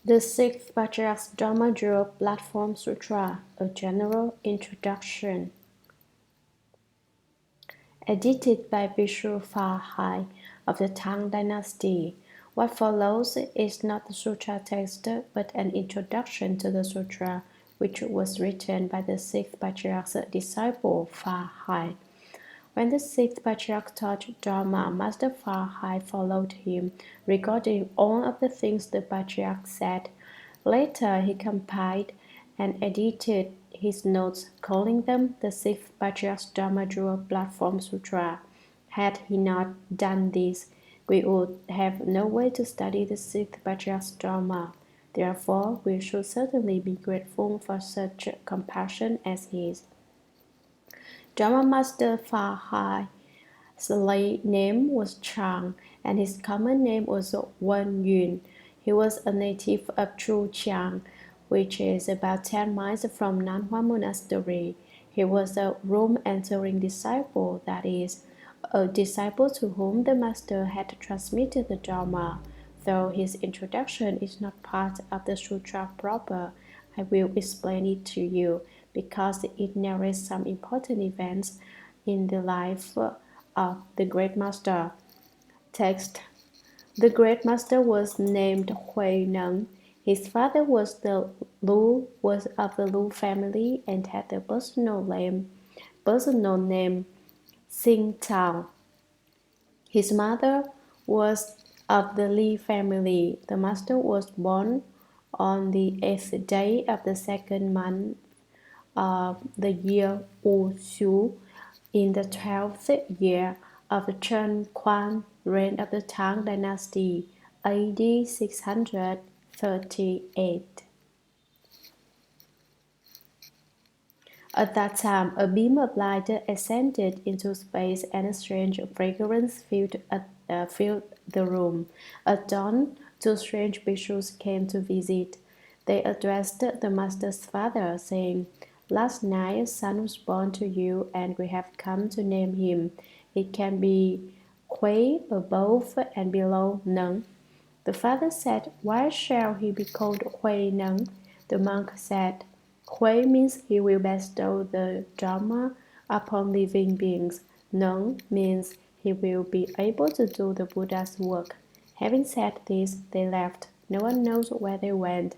The Sixth Patriarch's Dharma Jewel Platform Sutra, a general introduction. Edited by Hsuan Hua of the Tang Dynasty. What follows is not the sutra text, but an introduction to the sutra, which was written by the Sixth Patriarch's disciple Hua. When the Sixth Patriarch taught Dharma, Master Hua followed him, recording all of the things the Patriarch said. Later, he compiled and edited his notes, calling them the Sixth Patriarch's Dharma Jewel Platform Sutra. Had he not done this, we would have no way to study the Sixth Patriarch's Dharma. Therefore, we should certainly be grateful for such compassion as his. Dharma Master Hua's name was Chang, and his common name was Wen Yun. He was a native of Chuqiang, which is about 10 miles from Nan Hua Monastery. He was a room-entering disciple, that is, a disciple to whom the master had transmitted the Dharma. Though his introduction is not part of the sutra proper, I will explain it to you, because it narrates some important events in the life of the Great Master. Text. The Great Master was named Hui Neng. His father was of the Lu family and had the personal name Xing Tao. His mother was of the Li family. The master was born on the 8th day of the second month of the year Wu Xu in the 12th year of the Chen Quan reign of the Tang Dynasty, AD 638. At that time, a beam of light ascended into space and a strange fragrance filled the room. At dawn, two strange bhikshus came to visit. They addressed the master's father, saying, "Last night a son was born to you, and we have come to name him. It can be Hui above and below Neng." The father said, "Why shall he be called Hui Neng?" The monk said, "Hui means he will bestow the Dharma upon living beings. Neng means he will be able to do the Buddha's work." Having said this, they left. No one knows where they went.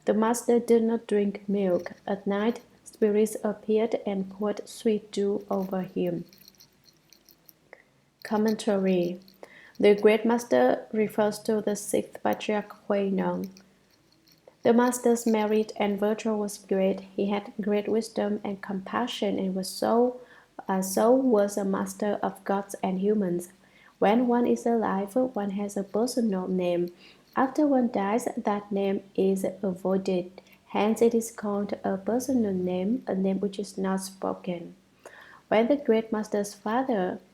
The master did not drink milk. At night, spirits appeared and poured sweet dew over him. Commentary. The Great Master refers to the Sixth Patriarch Hui Neng. The master's merit and virtue was great. He had great wisdom and compassion, and was was a master of gods and humans. When one is alive, one has a personal name. After one dies, that name is avoided. Hence, it is called a personal name, a name which is not spoken. When the Great Master's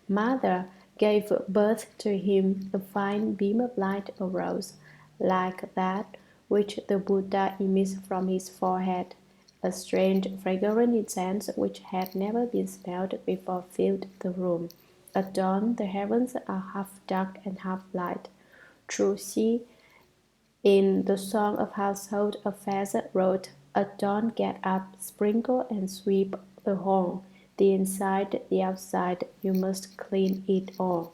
mother gave birth to him, a fine beam of light arose, like that which the Buddha emits from his forehead. A strange, fragrant incense, which had never been smelled before, filled the room. At dawn, the heavens are half dark and half light. Chu Xi, in the Song of Household Affairs, wrote, "At dawn get up, sprinkle and sweep the hall. The inside, the outside, you must clean it all."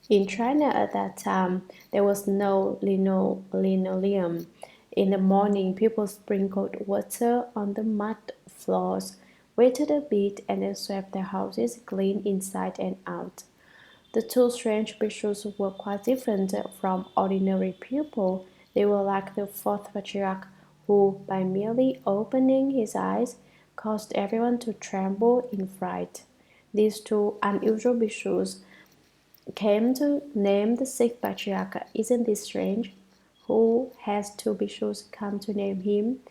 In China at that time, there was no linoleum. In the morning, people sprinkled water on the mud floors, waited a bit, and then swept their houses clean inside and out. The two strange bhikshus were quite different from ordinary people. They were like the fourth patriarch, who, by merely opening his eyes, caused everyone to tremble in fright. These two unusual bhikshus came to name the Sixth Patriarch. Isn't this strange? Who has two bhikshus come to name him?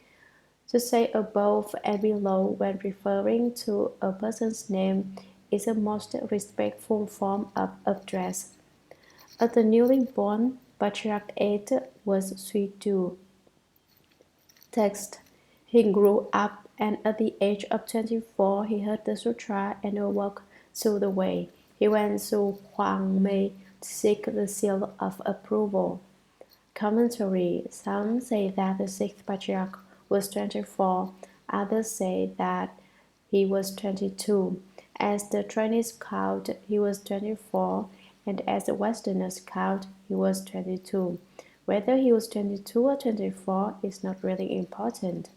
To say above and below when referring to a person's name is a most respectful form of address. At the newly born, Patriarch 8 was sweet dew. Text. He grew up, and at the age of 24 he heard the sutra and awoke through the way. He went to Huangmei seek the seal of approval. Commentary. Some say that the sixth patriarch was 24, others say that he was 22. As the Chinese count, he was 24, and as the Westerners count, he was 22. Whether he was 22 or 24 is not really important.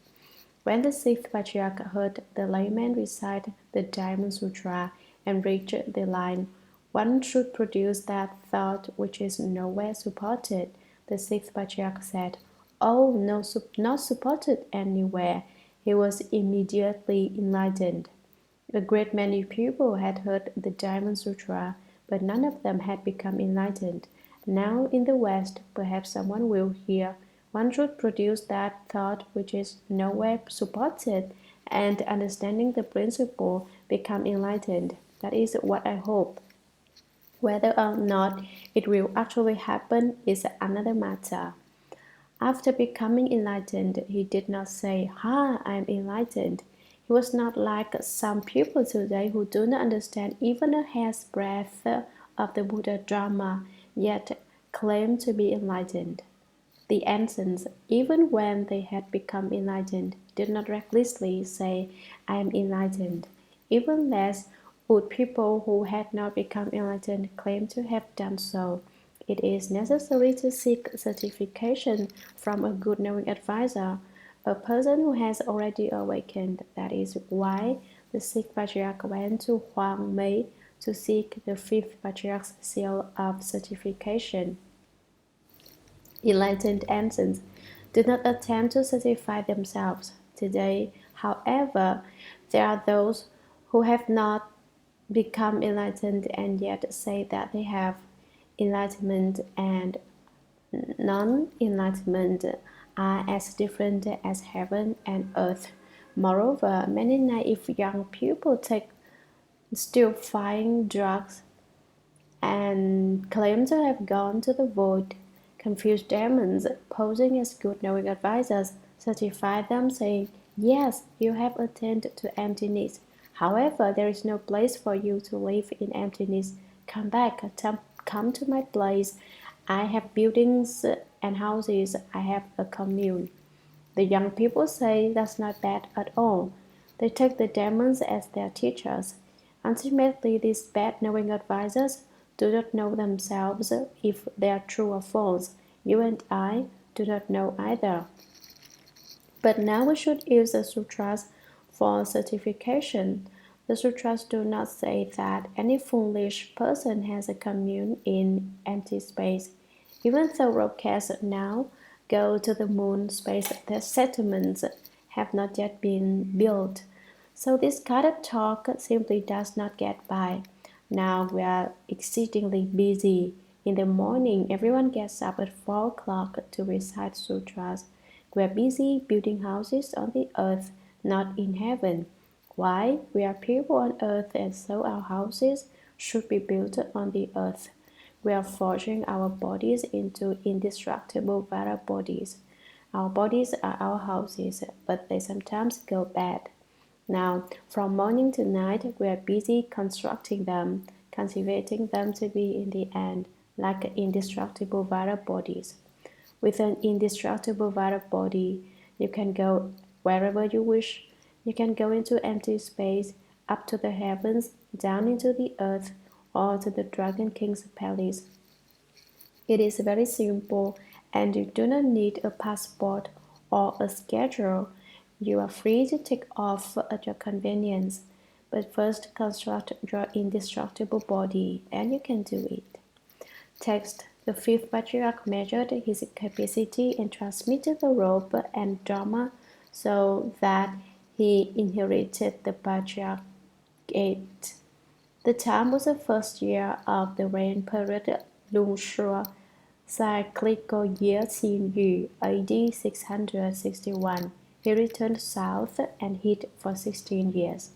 When the sixth patriarch heard the layman recite the Diamond Sutra and reached the line, "One should produce that thought which is nowhere supported," the sixth patriarch said, "Oh, no, not supported anywhere." He was immediately enlightened. A great many people had heard the Diamond Sutra, but none of them had become enlightened. Now in the West, perhaps someone will hear, "One should produce that thought which is nowhere supported," and understanding the principle, become enlightened. That is what I hope. Whether or not it will actually happen is another matter. After becoming enlightened, he did not say, "Ha, I am enlightened." He was not like some people today who do not understand even a hair's breadth of the Buddha Dharma, yet claim to be enlightened. The ancients, even when they had become enlightened, did not recklessly say, "I am enlightened." Even less would people who had not become enlightened claim to have done so. It is necessary to seek certification from a good knowing advisor, a person who has already awakened. That is why the sixth patriarch went to Huang Mei to seek the fifth patriarch's seal of certification. Enlightened ancients did not attempt to certify themselves. Today, however, there are those who have not become enlightened and yet say that they have. Enlightenment and non-enlightenment are as different as heaven and earth. Moreover, many naive young people take stupefying drugs and claim to have gone to the void. Confused demons, posing as good knowing advisors, certify them, saying, "Yes, you have attained to emptiness. However, there is no place for you to live in emptiness. Come back, come to my place. I have buildings and houses, I have a commune." The young people say that's not bad at all. They take the demons as their teachers. Ultimately, these bad knowing advisors do not know themselves if they are true or false. You and I do not know either. But now we should use the sutras for certification. The sutras do not say that any foolish person has a commune in empty space. Even though rockets now go to the moon, space settlements have not yet been built. So this kind of talk simply does not get by. Now we are exceedingly busy. In the morning, everyone gets up at 4 o'clock to recite sutras. We are busy building houses on the earth, not in heaven. Why? We are people on earth, and so our houses should be built on the earth. We are forging our bodies into indestructible Vata bodies. Our bodies are our houses, but they sometimes go bad. Now, from morning to night, we are busy constructing them, cultivating them to be in the end like indestructible Vata bodies. With an indestructible Vata body, you can go wherever you wish. You can go into empty space, up to the heavens, down into the earth, or to the Dragon King's palace. It is very simple, and you do not need a passport or a schedule. You are free to take off at your convenience, but first construct your indestructible body, and you can do it. Text: The fifth patriarch measured his capacity and transmitted the robe and Dharma so that he inherited the patriarchate. The time was the first year of the reign period Lung Shua, cyclical year Xin Yu, AD 661. He returned south and hid for 16 years.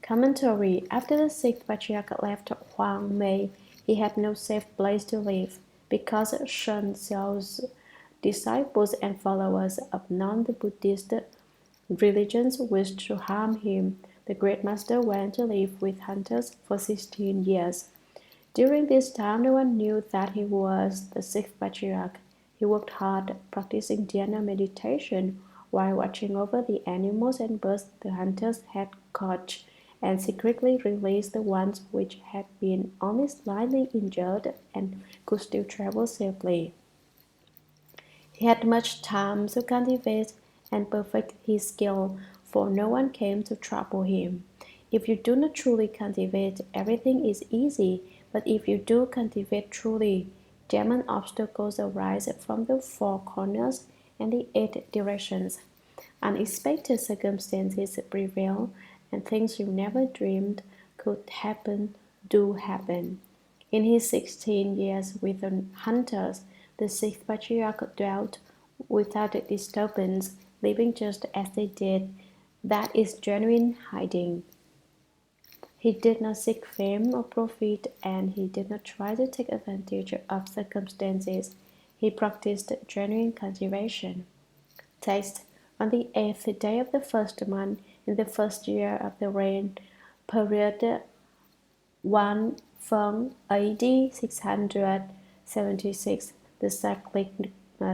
Commentary: After the sixth patriarch left Huang Mei, he had no safe place to live, because Shen Xiao's disciples and followers of non-Buddhist religions wished to harm him. The great master went to live with hunters for 16 years. During this time, no one knew that he was the Sixth Patriarch. He worked hard practicing dhyana meditation while watching over the animals and birds the hunters had caught, and secretly released the ones which had been only slightly injured and could still travel safely. He had much time to cultivate and perfect his skill, for no one came to trouble him. If you do not truly cultivate, everything is easy, but if you do cultivate truly, demon obstacles arise from the four corners and the eight directions. Unexpected circumstances prevail, and things you never dreamed could happen do happen. In his 16 years with the hunters, the Sixth Patriarch dwelt without disturbance, living just as they did. That is genuine hiding. He did not seek fame or profit, and he did not try to take advantage of circumstances. He practiced genuine cultivation. Text: On the 8th day of the first month, in the first year of the reign, period 1 from AD 676, the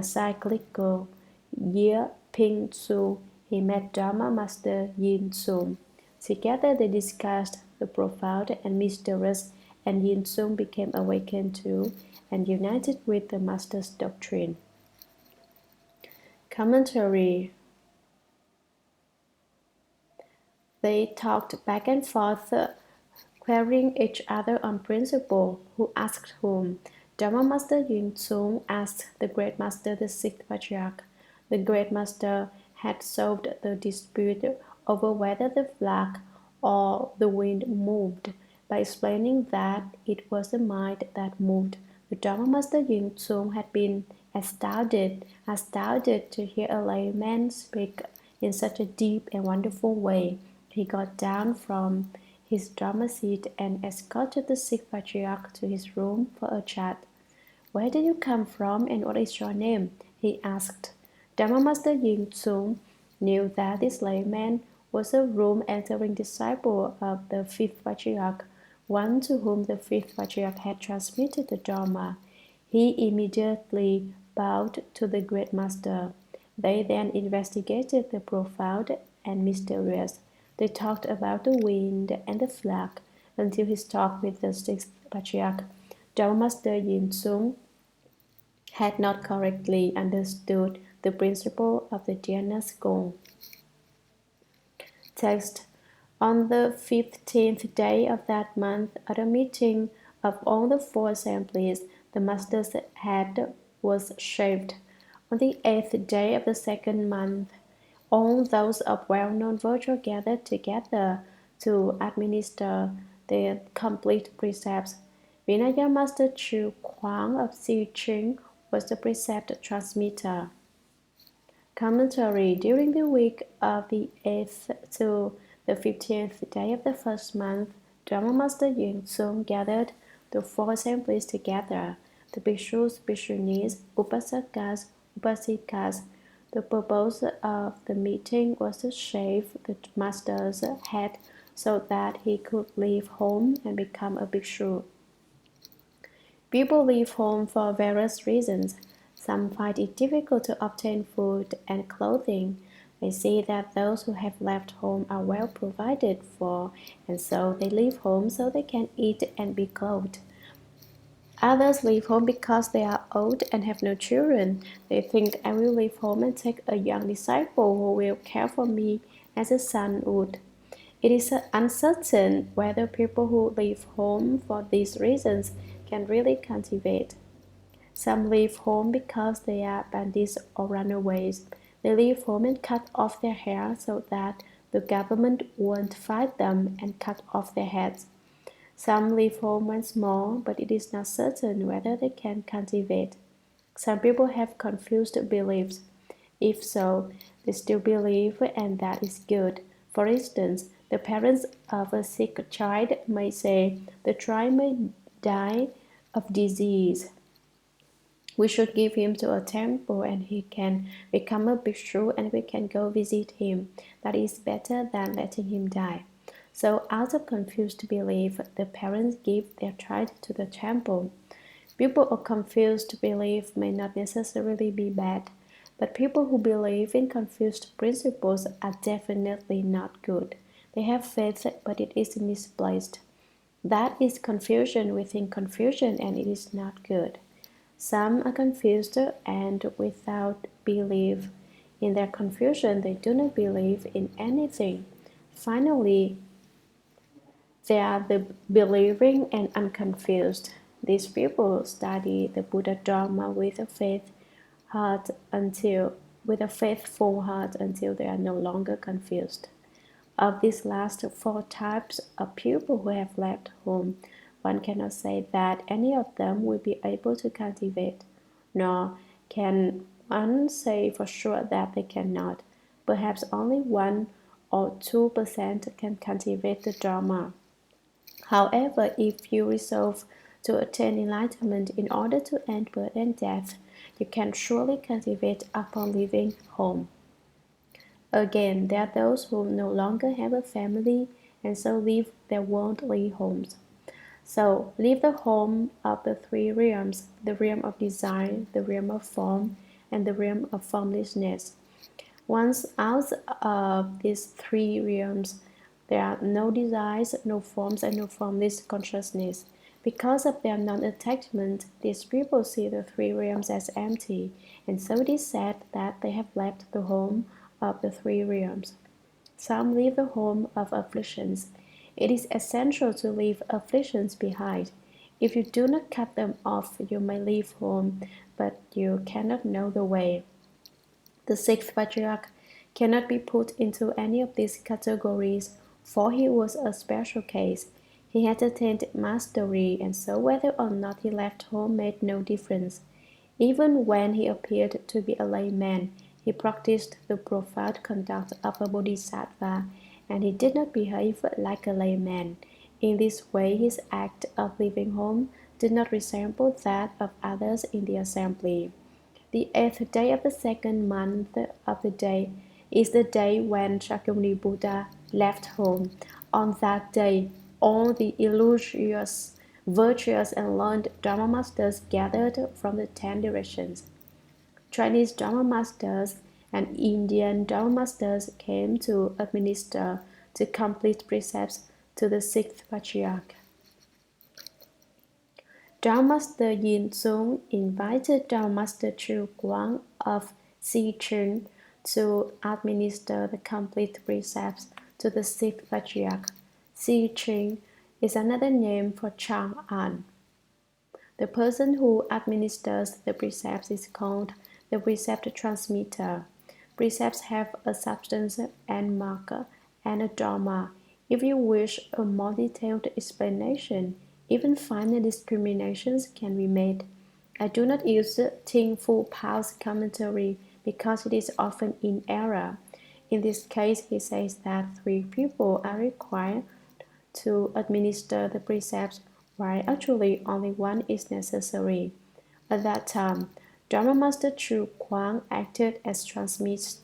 cyclical year Ping Su, he met Dharma Master Yin Sung. Together they discussed the profound and mysterious, and Yin Sung became awakened to and united with the Master's doctrine. Commentary. They talked back and forth, querying each other on principle. Who asked whom? Dharma Master Yin Sung asked the Great Master, the Sixth Patriarch. The Great Master had solved the dispute over whether the flag or the wind moved by explaining that it was the mind that moved. The Dharma Master Yin Sung had been astounded to hear a layman speak in such a deep and wonderful way. He got down from his Dharma seat and escorted the Sixth Patriarch to his room for a chat. Where did you come from and what is your name? He asked. Dharma Master Yin Sung knew that this layman was a room-entering disciple of the Fifth Patriarch, one to whom the Fifth Patriarch had transmitted the Dharma. He immediately bowed to the Great Master. They then investigated the profound and mysterious. They talked about the wind and the flag until his talk with the Sixth Patriarch. Dharma Master Yin Sung had not correctly understood the principle of the dhyana school. Text: On the 15th day of that month, at a meeting of all the four assemblies, the Master's head was shaved. On the 8th day of the second month, all those of well-known virtue gathered together to administer the complete precepts. Vinaya Master Chu Kuang of Xiqing was the precept transmitter. Commentary. During the week of the 8th to the 15th day of the first month, Dharma Master Yin Sung gathered the four assemblies together, the bhikshus, bhikshunis, upasakas, upasikas. The purpose of the meeting was to shave the master's head so that he could leave home and become a bhikshu. People leave home for various reasons. Some find it difficult to obtain food and clothing. They see that those who have left home are well provided for, and so they leave home so they can eat and be clothed. Others leave home because they are old and have no children. They think, I will leave home and take a young disciple who will care for me as a son would. It is uncertain whether people who leave home for these reasons can really cultivate. Some leave home because they are bandits or runaways. They leave home and cut off their hair so that the government won't find them and cut off their heads. Some leave home once more, but it is not certain whether they can cultivate. Some people have confused beliefs. If so, they still believe, and that is good. For instance, the parents of a sick child may say, the child may die of disease. We should give him to a temple and he can become a bhikshu and we can go visit him. That is better than letting him die. So out of confused belief, the parents give their child to the temple. People of confused belief may not necessarily be bad, but people who believe in confused principles are definitely not good. They have faith, but it is misplaced. That is confusion within confusion, and it is not good. Some are confused and without belief. In their confusion, they do not believe in anything. Finally, they are the believing and unconfused. These people study the Buddha Dharma with a faithful heart until they are no longer confused. Of these last four types of people who have left home, one cannot say that any of them will be able to cultivate, nor can one say for sure that they cannot. Perhaps only 1 or 2% can cultivate the Dharma. However, if you resolve to attain enlightenment in order to end birth and death, you can surely cultivate upon leaving home. Again, there are those who no longer have a family and so leave their worldly homes. So, leave the home of the three realms, the realm of desire, the realm of form, and the realm of formlessness. Once out of these three realms, there are no desires, no forms, and no formless consciousness. Because of their non-attachment, these people see the three realms as empty, and so it is said that they have left the home of the three realms. Some leave the home of afflictions. It is essential to leave afflictions behind. If you do not cut them off, you may leave home, but you cannot know the way. The Sixth Patriarch cannot be put into any of these categories, for he was a special case. He had attained mastery, and so whether or not he left home made no difference. Even when he appeared to be a layman, he practiced the profound conduct of a bodhisattva, and he did not behave like a layman. In this way, his act of leaving home did not resemble that of others in the assembly. The 8th day of the second month of the day is the day when Shakyamuni Buddha left home. On that day, all the illustrious, virtuous, and learned Dharma masters gathered from the 10 directions. Chinese Dharma masters and Indian Dharma masters came to administer the complete precepts to the Sixth Patriarch. Dharma Master Yin Sung invited Dharma Master Chu Guang of Xicheng to administer the complete precepts to the Sixth Patriarch. Xicheng is another name for Chang'an. The person who administers the precepts is called the precept transmitter. Precepts have a substance and marker and a dharma. If you wish a more detailed explanation, even finer discriminations can be made. I do not use Ting Fu Pao's commentary because it is often in error. In this case, he says that 3 people are required to administer the precepts, while actually only 1 is necessary. At that time, Dharma Master Chu Guang acted as transmitter.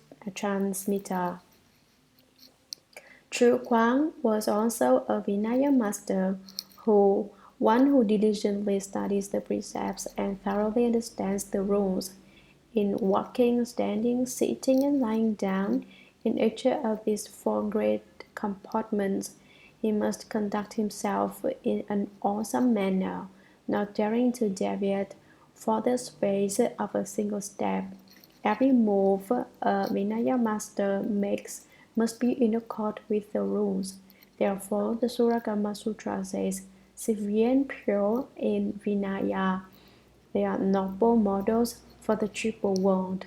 Chu Guang was also a Vinaya master, one who diligently studies the precepts and thoroughly understands the rules. In walking, standing, sitting, and lying down, in each of these 4 great compartments, he must conduct himself in an awesome manner, not daring to deviate for the space of a single step. Every move a Vinaya master makes must be in accord with the rules. Therefore, the Suragama Sutra says, severe and pure in Vinaya. They are noble models for the triple world.